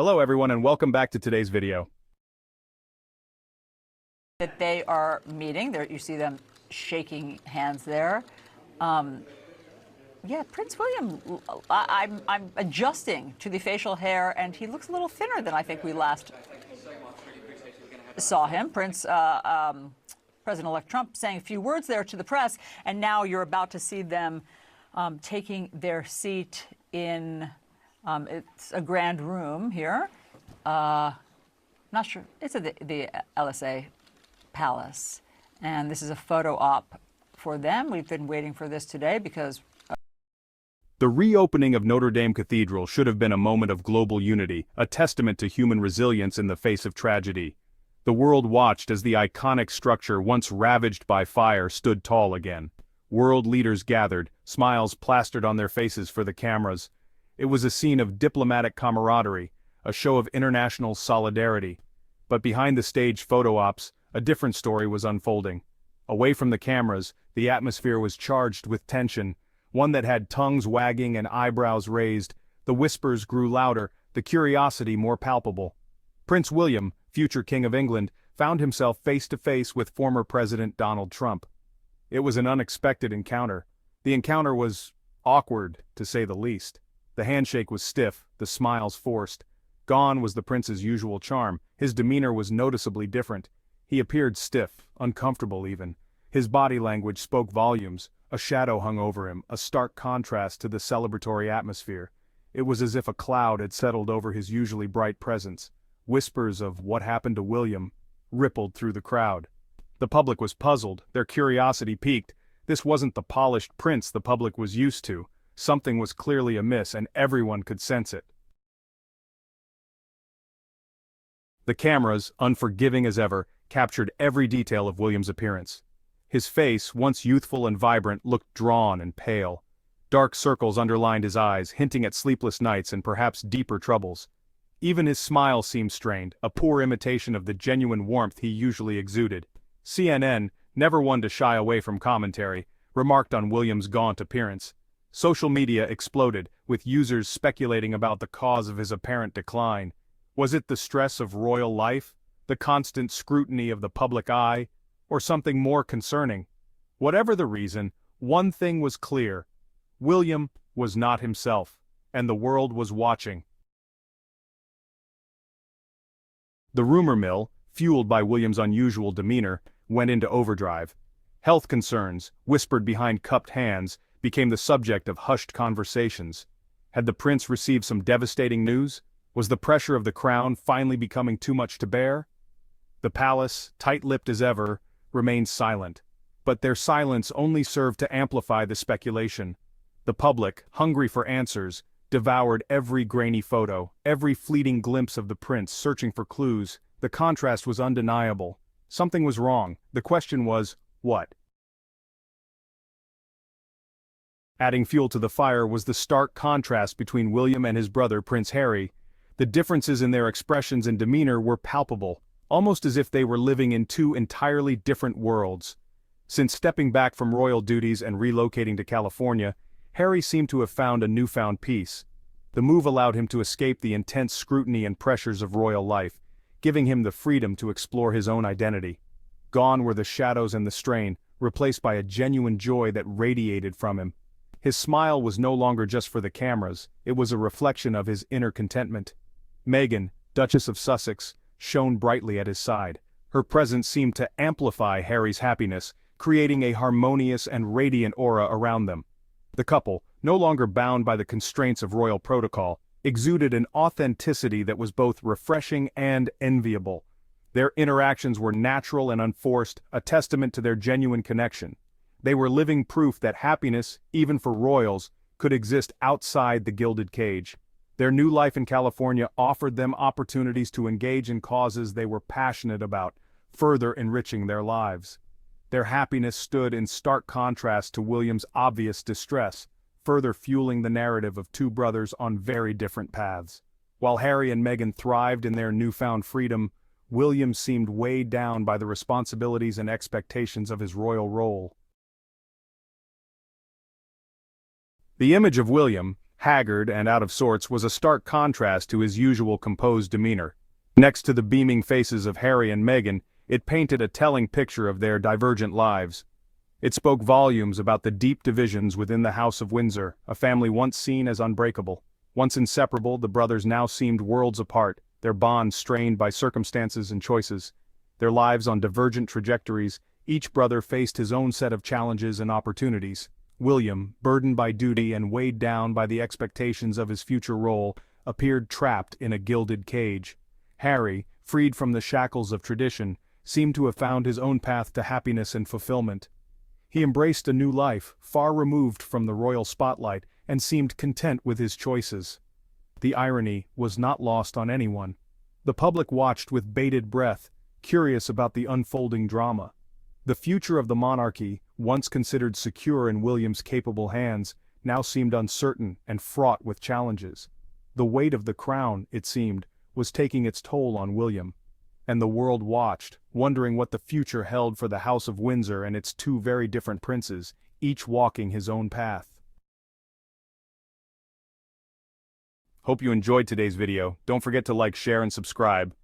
Hello everyone and welcome back to today's video. That they are meeting. There, you see them shaking hands there. Yeah, Prince William, I'm adjusting to the facial hair, and he looks a little thinner than I think we last saw him. President-elect Trump saying a few words there to the press, and now you're about to see them taking their seat in, it's a grand room here. Not sure, it's at the LSA Palace, and this is a photo op for them. We've been waiting for this today because The reopening of Notre Dame Cathedral should have been a moment of global unity, a testament to human resilience in the face of tragedy. The world watched as the iconic structure once ravaged by fire stood tall again. World leaders gathered, smiles plastered on their faces for the cameras. It was a scene of diplomatic camaraderie, a show of international solidarity. But behind the stage photo ops, a different story was unfolding. Away from the cameras, the atmosphere was charged with tension, one that had tongues wagging and eyebrows raised. The whispers grew louder, the curiosity more palpable. Prince William, future King of England, found himself face to face with former President Donald Trump. It was an unexpected encounter. The encounter was awkward, to say the least. The handshake was stiff, the smiles forced. Gone was the prince's usual charm. His demeanor was noticeably different. He appeared stiff, uncomfortable even. His body language spoke volumes. A shadow hung over him, a stark contrast to the celebratory atmosphere. It was as if a cloud had settled over his usually bright presence. Whispers of "what happened to William" rippled through the crowd. The public was puzzled, their curiosity piqued. This wasn't the polished prince the public was used to. Something was clearly amiss and everyone could sense it. The cameras, unforgiving as ever, captured every detail of William's appearance. His face, once youthful and vibrant, looked drawn and pale. Dark circles underlined his eyes, hinting at sleepless nights and perhaps deeper troubles. Even his smile seemed strained, a poor imitation of the genuine warmth he usually exuded. CNN, never one to shy away from commentary, remarked on William's gaunt appearance. Social media exploded, with users speculating about the cause of his apparent decline. Was it the stress of royal life, the constant scrutiny of the public eye, or something more concerning? Whatever the reason, one thing was clear. William was not himself, and the world was watching. The rumor mill, fueled by William's unusual demeanor, went into overdrive. Health concerns, whispered behind cupped hands, became the subject of hushed conversations. Had the prince received some devastating news? Was the pressure of the crown finally becoming too much to bear? The palace, tight-lipped as ever, remained silent. But their silence only served to amplify the speculation. The public, hungry for answers, devoured every grainy photo, every fleeting glimpse of the prince searching for clues. The contrast was undeniable. Something was wrong. The question was, what? Adding fuel to the fire was the stark contrast between William and his brother Prince Harry. The differences in their expressions and demeanor were palpable, almost as if they were living in two entirely different worlds. Since stepping back from royal duties and relocating to California, Harry seemed to have found a newfound peace. The move allowed him to escape the intense scrutiny and pressures of royal life, giving him the freedom to explore his own identity. Gone were the shadows and the strain, replaced by a genuine joy that radiated from him. His smile was no longer just for the cameras, it was a reflection of his inner contentment. Meghan, Duchess of Sussex, shone brightly at his side. Her presence seemed to amplify Harry's happiness, creating a harmonious and radiant aura around them. The couple, no longer bound by the constraints of royal protocol, exuded an authenticity that was both refreshing and enviable. Their interactions were natural and unforced, a testament to their genuine connection. They were living proof that happiness, even for royals, could exist outside the gilded cage. Their new life in California offered them opportunities to engage in causes they were passionate about, further enriching their lives. Their happiness stood in stark contrast to William's obvious distress, further fueling the narrative of two brothers on very different paths. While Harry and Meghan thrived in their newfound freedom, William seemed weighed down by the responsibilities and expectations of his royal role. The image of William, haggard and out of sorts, was a stark contrast to his usual composed demeanor. Next to the beaming faces of Harry and Meghan, it painted a telling picture of their divergent lives. It spoke volumes about the deep divisions within the House of Windsor, a family once seen as unbreakable. Once inseparable, the brothers now seemed worlds apart, their bond strained by circumstances and choices. Their lives on divergent trajectories, each brother faced his own set of challenges and opportunities. William, burdened by duty and weighed down by the expectations of his future role, appeared trapped in a gilded cage. Harry, freed from the shackles of tradition, seemed to have found his own path to happiness and fulfillment. He embraced a new life, far removed from the royal spotlight, and seemed content with his choices. The irony was not lost on anyone. The public watched with bated breath, curious about the unfolding drama. The future of the monarchy, once considered secure in William's capable hands, now seemed uncertain and fraught with challenges. The weight of the crown, it seemed, was taking its toll on William. And the world watched, wondering what the future held for the House of Windsor and its two very different princes, each walking his own path. Hope you enjoyed today's video. Don't forget to like, share, and subscribe.